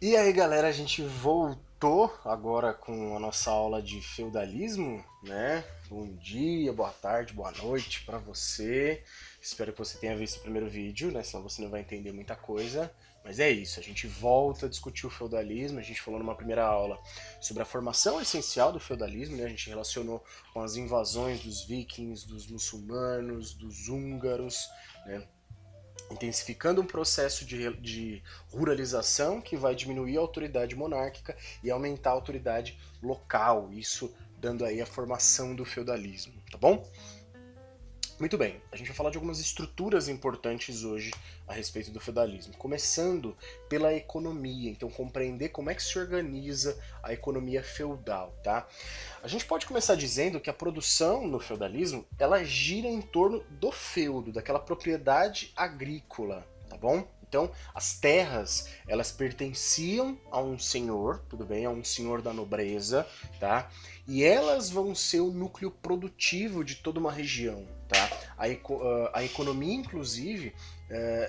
E aí, galera, a gente voltou agora com a nossa aula de feudalismo, né? Bom dia, boa tarde, boa noite para você. Espero que você tenha visto o primeiro vídeo, né? Senão você não vai entender muita coisa. Mas é isso, a gente volta a discutir o feudalismo. A gente falou numa primeira aula sobre a formação essencial do feudalismo, né? A gente relacionou com as invasões dos vikings, dos muçulmanos, dos húngaros, né? Intensificando um processo de ruralização que vai diminuir a autoridade monárquica e aumentar a autoridade local, isso dando aí a formação do feudalismo, tá bom? Muito bem, a gente vai falar de algumas estruturas importantes hoje a respeito do feudalismo, começando pela economia, então compreender como é que se organiza a economia feudal, tá? A gente pode começar dizendo que a produção no feudalismo, ela gira em torno do feudo, daquela propriedade agrícola, tá bom? Então, as terras, elas pertenciam a um senhor, tudo bem, a um senhor da nobreza, tá? E elas vão ser o núcleo produtivo de toda uma região, tá? A economia, inclusive,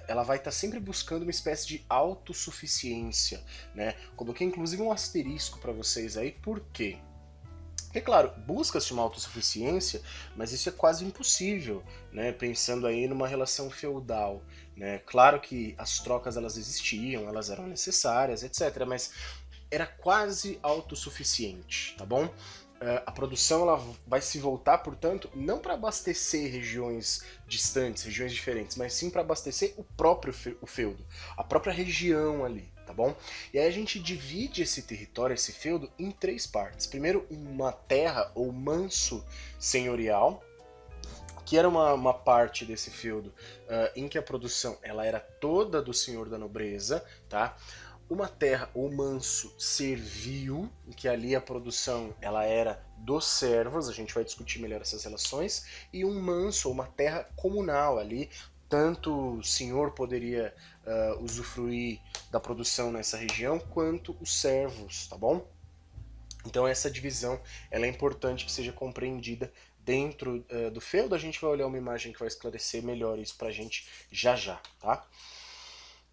ela vai estar sempre buscando uma espécie de autossuficiência, né? Coloquei inclusive um asterisco para vocês aí, por quê? Porque, claro, busca-se uma autossuficiência, mas isso é quase impossível, né? Pensando aí numa relação feudal, né? Claro que as trocas elas existiam, elas eram necessárias, etc., mas era quase autossuficiente, tá bom? A produção ela vai se voltar, portanto, não para abastecer regiões distantes, regiões diferentes, mas sim para abastecer o próprio o feudo, a própria região ali, tá bom? E aí a gente divide esse território, esse feudo, em três partes. Primeiro, uma terra ou manso senhorial, que era uma parte desse feudo em que a produção ela era toda do senhor da nobreza, tá? Uma terra ou manso servil, em que ali a produção ela era dos servos, a gente vai discutir melhor essas relações, e um manso ou uma terra comunal ali, tanto o senhor poderia usufruir da produção nessa região, quanto os servos, tá bom? Então essa divisão ela é importante que seja compreendida dentro do feudo. A gente vai olhar uma imagem que vai esclarecer melhor isso pra gente já já, tá?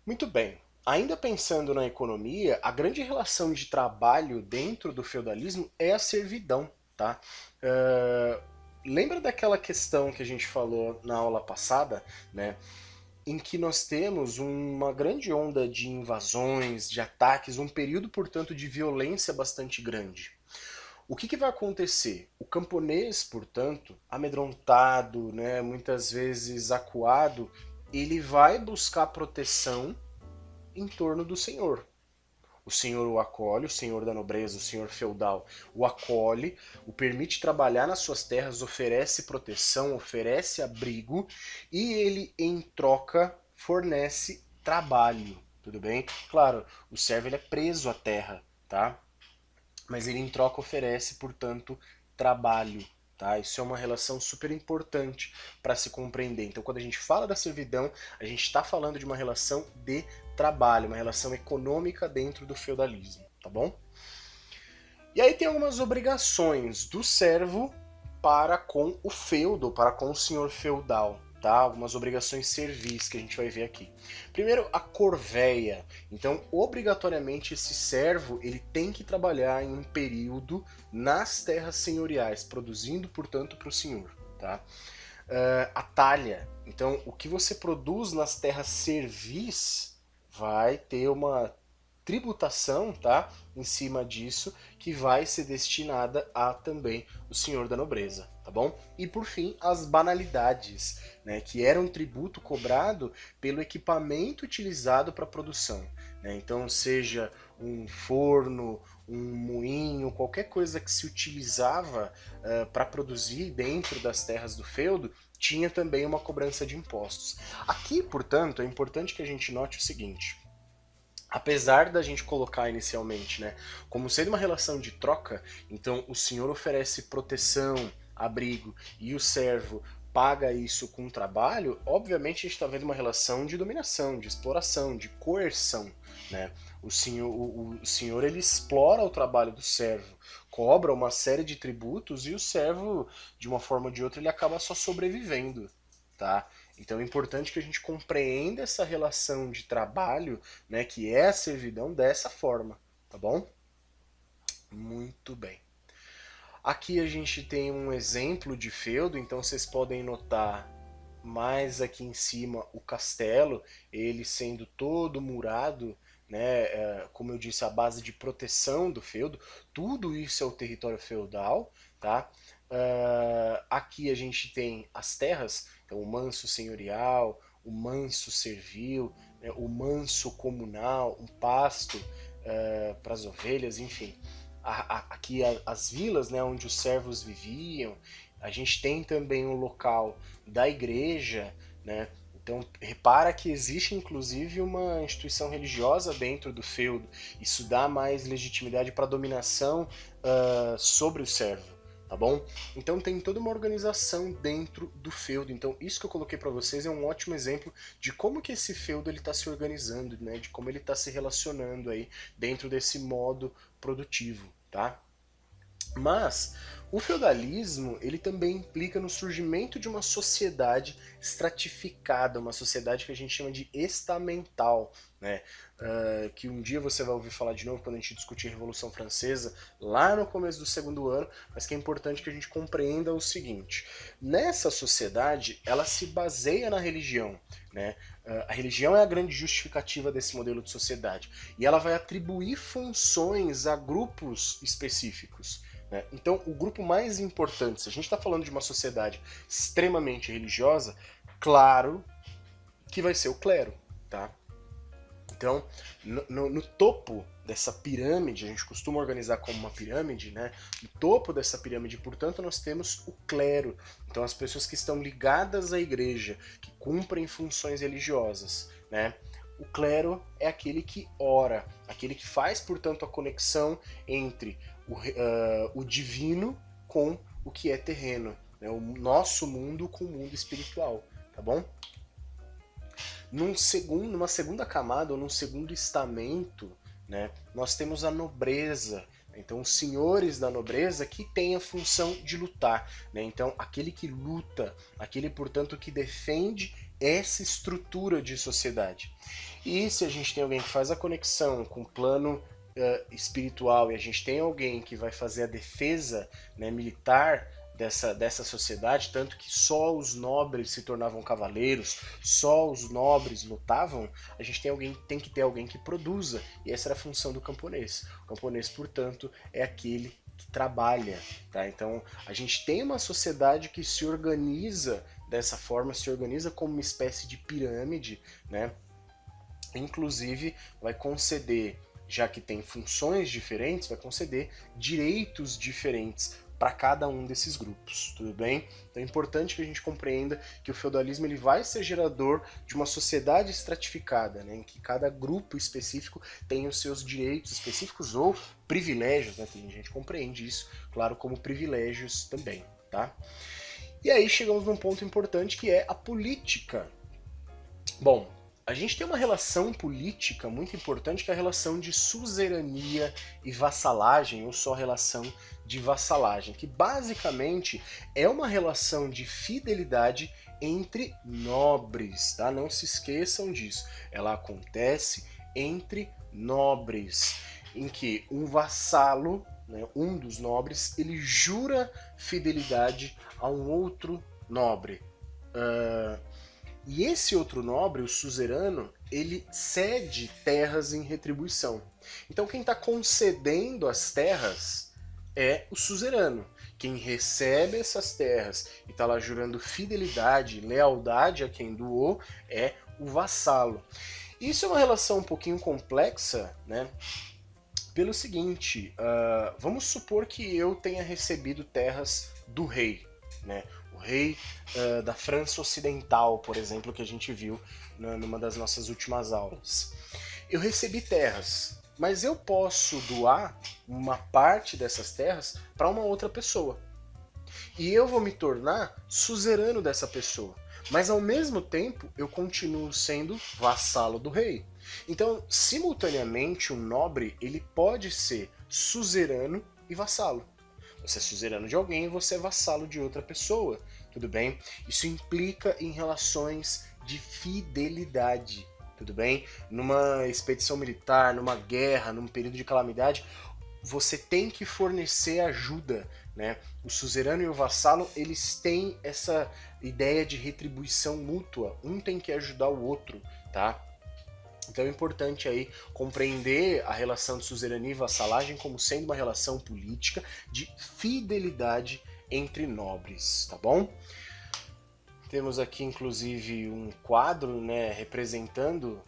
Muito bem. Ainda pensando na economia, a grande relação de trabalho dentro do feudalismo é a servidão, tá? Lembra daquela questão que a gente falou na aula passada, né? Em que nós temos uma grande onda de invasões, de ataques, um período, portanto, de violência bastante grande. O que vai acontecer? O camponês, portanto, amedrontado, né, muitas vezes acuado, ele vai buscar proteção em torno do senhor. O senhor o acolhe, o senhor da nobreza, o senhor feudal o acolhe, o permite trabalhar nas suas terras, oferece proteção, oferece abrigo e ele, em troca, fornece trabalho. Tudo bem? Claro, o servo ele é preso à terra, tá? Mas ele, em troca, oferece, portanto, trabalho. Tá? Isso é uma relação super importante para se compreender. Então, quando a gente fala da servidão, a gente está falando de uma relação de trabalho, uma relação econômica dentro do feudalismo, tá bom? E aí tem algumas obrigações do servo para com o feudo, para com o senhor feudal, tá? Algumas obrigações servis que a gente vai ver aqui. Primeiro, a corveia. Então, obrigatoriamente esse servo, ele tem que trabalhar em um período nas terras senhoriais, produzindo, portanto, para o senhor, tá? A talha. Então, o que você produz nas terras servis vai ter uma tributação, tá, em cima disso, que vai ser destinada a também o senhor da nobreza, tá bom? E por fim, as banalidades, né, que era um tributo cobrado pelo equipamento utilizado para a produção, né? Então, seja um forno, um moinho, qualquer coisa que se utilizava para produzir dentro das terras do feudo, tinha também uma cobrança de impostos. Aqui, portanto, é importante que a gente note o seguinte: apesar da gente colocar inicialmente, né, como sendo uma relação de troca, então o senhor oferece proteção, abrigo e o servo paga isso com trabalho, obviamente a gente está vendo uma relação de dominação, de exploração, de coerção, né? O senhor ele explora o trabalho do servo, cobra uma série de tributos e o servo, de uma forma ou de outra, ele acaba só sobrevivendo, tá? Então é importante que a gente compreenda essa relação de trabalho, né, que é a servidão, dessa forma, tá bom? Muito bem. Aqui a gente tem um exemplo de feudo, então vocês podem notar mais aqui em cima o castelo, ele sendo todo murado, né, como eu disse, a base de proteção do feudo. Tudo isso é o território feudal, tá? Aqui a gente tem as terras, então o manso senhorial, o manso servil, né, o manso comunal, um pasto para as ovelhas, enfim. Aqui as vilas, né, onde os servos viviam. A gente tem também o local da igreja, né? Então repara que existe inclusive uma instituição religiosa dentro do feudo. Isso dá mais legitimidade para a dominação sobre o servo, tá bom? Então tem toda uma organização dentro do feudo. Então isso que eu coloquei para vocês é um ótimo exemplo de como que esse feudo ele está se organizando, né? De como ele está se relacionando aí dentro desse modo produtivo, tá? Mas o feudalismo ele também implica no surgimento de uma sociedade estratificada, uma sociedade que a gente chama de estamental, né? Que um dia você vai ouvir falar de novo quando a gente discutir a Revolução Francesa, lá no começo do segundo ano, mas que é importante que a gente compreenda o seguinte: nessa sociedade, ela se baseia na religião, né? A religião é a grande justificativa desse modelo de sociedade, e ela vai atribuir funções a grupos específicos. Então, o grupo mais importante, se a gente está falando de uma sociedade extremamente religiosa, claro que vai ser o clero, tá? Então, no topo dessa pirâmide, a gente costuma organizar como uma pirâmide, né? No topo dessa pirâmide, portanto, nós temos o clero. Então, as pessoas que estão ligadas à igreja, que cumprem funções religiosas, né? O clero é aquele que ora, aquele que faz, portanto, a conexão entre o divino com o que é terreno, né? O nosso mundo com o mundo espiritual, tá bom? Numa segunda camada, ou num segundo estamento, né, nós temos a nobreza. Então, os senhores da nobreza que têm a função de lutar, né? Então, aquele que luta, aquele, portanto, que defende essa estrutura de sociedade. E se a gente tem alguém que faz a conexão com o plano espiritual, e a gente tem alguém que vai fazer a defesa, né, militar dessa sociedade, tanto que só os nobres se tornavam cavaleiros, só os nobres lutavam, a gente tem que ter alguém que produza, e essa era a função do camponês. O camponês, portanto, é aquele que trabalha, tá? Então, a gente tem uma sociedade que se organiza dessa forma, se organiza como uma espécie de pirâmide, né? Inclusive, vai conceder, já que tem funções diferentes, vai conceder direitos diferentes para cada um desses grupos, tudo bem? Então é importante que a gente compreenda que o feudalismo ele vai ser gerador de uma sociedade estratificada, né, em que cada grupo específico tem os seus direitos específicos ou privilégios, né? Tem gente que compreende isso, claro, como privilégios também, tá? E aí chegamos num ponto importante que é a política. Bom, a gente tem uma relação política muito importante que é a relação de suzerania e vassalagem, ou só relação de vassalagem, que basicamente é uma relação de fidelidade entre nobres, tá? Não se esqueçam disso. Ela acontece entre nobres, em que um vassalo, né, um dos nobres, ele jura fidelidade a um outro nobre. E esse outro nobre, o suzerano, ele cede terras em retribuição. Então quem está concedendo as terras é o suzerano. Quem recebe essas terras e está lá jurando fidelidade, lealdade a quem doou, é o vassalo. Isso é uma relação um pouquinho complexa, né? Pelo seguinte, vamos supor que eu tenha recebido terras do rei, né? Rei da França Ocidental, por exemplo, que a gente viu numa das nossas últimas aulas. Eu recebi terras, mas eu posso doar uma parte dessas terras para uma outra pessoa. E eu vou me tornar suzerano dessa pessoa. Mas ao mesmo tempo, eu continuo sendo vassalo do rei. Então, simultaneamente, um nobre ele pode ser suzerano e vassalo. Você é suzerano de alguém e você é vassalo de outra pessoa. tudo bem? Isso implica em relações de fidelidade, tudo bem? Numa expedição militar, numa guerra, num período de calamidade, você tem que fornecer ajuda, né? O suzerano e o vassalo, eles têm essa ideia de retribuição mútua, um tem que ajudar o outro, tá? Então é importante aí compreender a relação de suzerania e vassalagem como sendo uma relação política de fidelidade entre nobres, tá bom? Temos aqui inclusive um quadro, né, representando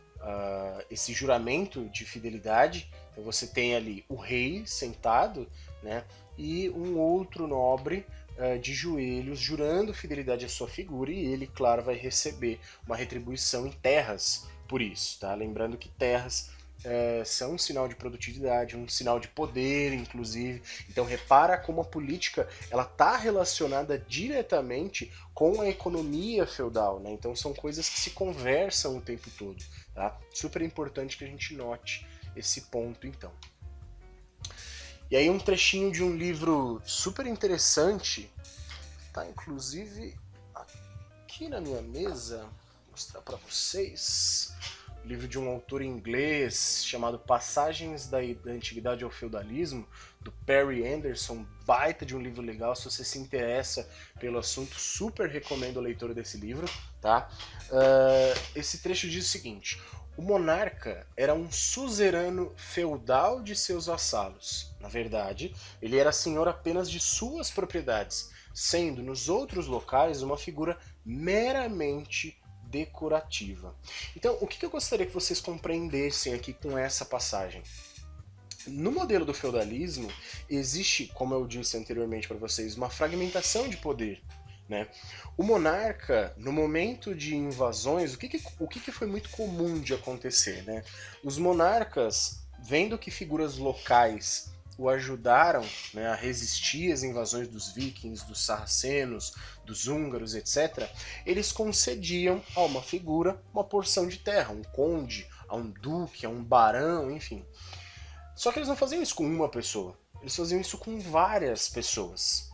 esse juramento de fidelidade. Então você tem ali o rei sentado, né, e um outro nobre de joelhos jurando fidelidade à sua figura, e ele, claro, vai receber uma retribuição em terras por isso, tá? Lembrando que terras são um sinal de produtividade, um sinal de poder, inclusive. Então repara como a política ela está relacionada diretamente com a economia feudal, né? Então são coisas que se conversam o tempo todo, tá? Super importante que a gente note esse ponto, então. E aí um trechinho de um livro super interessante, tá inclusive aqui na minha mesa, vou mostrar para vocês. Livro de um autor inglês chamado Passagens da Antiguidade ao Feudalismo, do Perry Anderson, baita de um livro legal. Se você se interessa pelo assunto, super recomendo a leitura desse livro, tá? Esse trecho diz o seguinte: o monarca era um suzerano feudal de seus vassalos. Na verdade, ele era senhor apenas de suas propriedades, sendo nos outros locais uma figura meramente decorativa. Então, o que eu gostaria que vocês compreendessem aqui com essa passagem? No modelo do feudalismo, existe, como eu disse anteriormente para vocês, uma fragmentação de poder, né? O monarca, no momento de invasões, o que foi muito comum de acontecer, né? Os monarcas, vendo que figuras locais o ajudaram, né, a resistir às invasões dos vikings, dos sarracenos, dos húngaros, etc., eles concediam a uma figura uma porção de terra, um conde, a um duque, a um barão, enfim. Só que eles não faziam isso com uma pessoa, eles faziam isso com várias pessoas.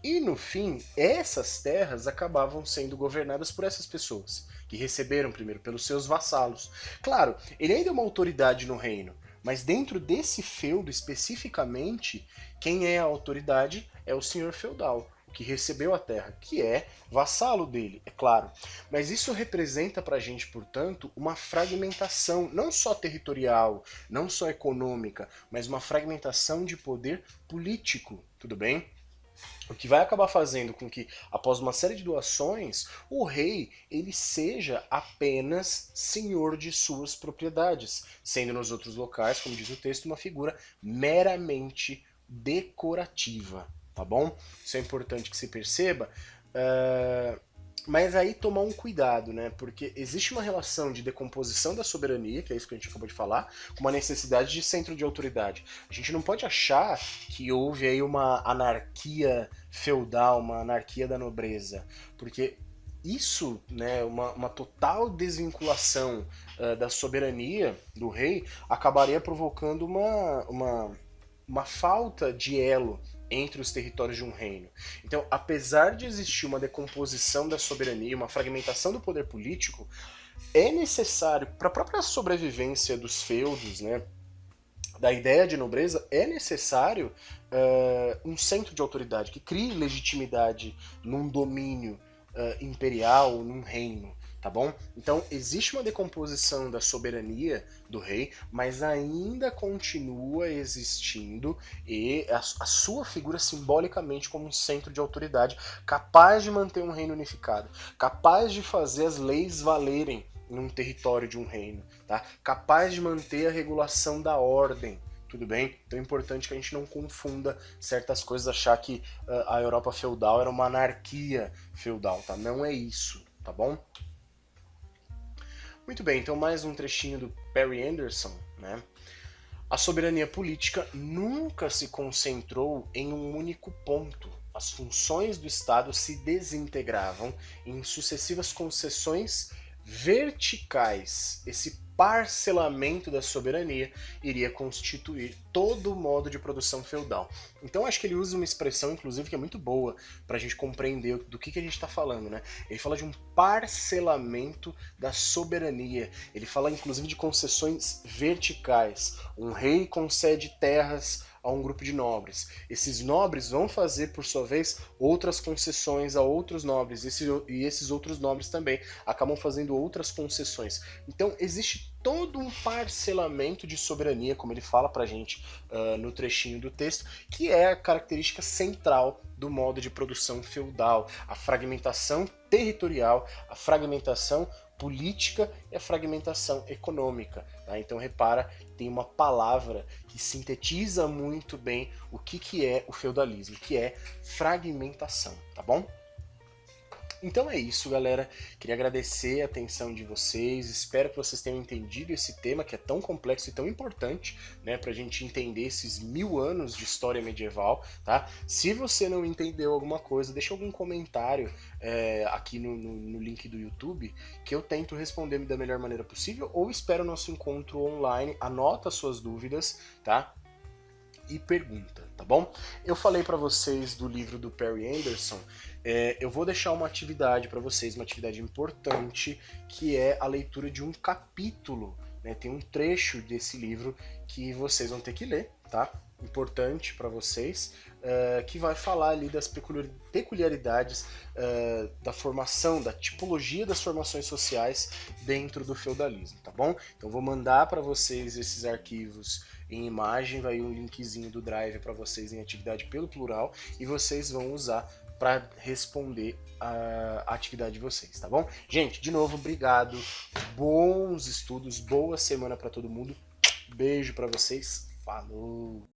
E no fim, essas terras acabavam sendo governadas por essas pessoas, que receberam primeiro pelos seus vassalos. Claro, ele ainda é uma autoridade no reino, mas dentro desse feudo especificamente, quem é a autoridade é o senhor feudal, que recebeu a terra, que é vassalo dele, é claro. Mas isso representa pra gente, portanto, uma fragmentação, não só territorial, não só econômica, mas uma fragmentação de poder político, tudo bem? O que vai acabar fazendo com que, após uma série de doações, o rei ele seja apenas senhor de suas propriedades, sendo nos outros locais, como diz o texto, uma figura meramente decorativa, tá bom? Isso é importante que se perceba. Mas aí tomar um cuidado, né? Porque existe uma relação de decomposição da soberania, que é isso que a gente acabou de falar, com uma necessidade de centro de autoridade. A gente não pode achar que houve aí uma anarquia feudal, uma anarquia da nobreza, porque isso, né, uma total desvinculação da soberania do rei acabaria provocando uma falta de elo entre os territórios de um reino. Então, apesar de existir uma decomposição da soberania, uma fragmentação do poder político, é necessário, para a própria sobrevivência dos feudos, né, da ideia de nobreza, é necessário um centro de autoridade que crie legitimidade num domínio imperial, num reino. Tá bom? Então, existe uma decomposição da soberania do rei, mas ainda continua existindo e a sua figura simbolicamente como um centro de autoridade capaz de manter um reino unificado, capaz de fazer as leis valerem num território de um reino, tá? Capaz de manter a regulação da ordem. Tudo bem? Então é importante que a gente não confunda certas coisas, achar que a Europa feudal era uma anarquia feudal, tá? Não é isso, tá bom? Muito bem, então mais um trechinho do Perry Anderson, né? A soberania política nunca se concentrou em um único ponto. As funções do Estado se desintegravam em sucessivas concessões verticais. Esse parcelamento da soberania iria constituir todo o modo de produção feudal. Então acho que ele usa uma expressão, inclusive, que é muito boa para a gente compreender do que a gente está falando, né? Ele fala de um parcelamento da soberania. Ele fala, inclusive, de concessões verticais. Um rei concede terras a um grupo de nobres. Esses nobres vão fazer, por sua vez, outras concessões a outros nobres, e esses outros nobres também acabam fazendo outras concessões. Então existe todo um parcelamento de soberania, como ele fala pra gente no trechinho do texto, que é a característica central do modo de produção feudal, a fragmentação territorial, a fragmentação política e a fragmentação econômica. Tá? Então repara, tem uma palavra que sintetiza muito bem o que é o feudalismo, que é fragmentação, tá bom? Então é isso, galera. Queria agradecer a atenção de vocês. Espero que vocês tenham entendido esse tema que é tão complexo e tão importante, né, pra gente entender esses 1000 anos de história medieval, tá? Se você não entendeu alguma coisa, deixa algum comentário aqui no link do YouTube, que eu tento responder da melhor maneira possível, ou espero o nosso encontro online, anota suas dúvidas, tá? E pergunta, tá bom? Eu falei para vocês do livro do Perry Anderson, eu vou deixar uma atividade para vocês, uma atividade importante, que é a leitura de um capítulo, né? Tem um trecho desse livro que vocês vão ter que ler, tá? Importante para vocês, que vai falar ali das peculiaridades da formação, da tipologia das formações sociais dentro do feudalismo, tá bom? Então vou mandar para vocês esses arquivos em imagem, vai um linkzinho do Drive para vocês em atividade pelo plural, e vocês vão usar para responder a atividade de vocês, tá bom? Gente, de novo, obrigado, bons estudos, boa semana para todo mundo, beijo para vocês, falou!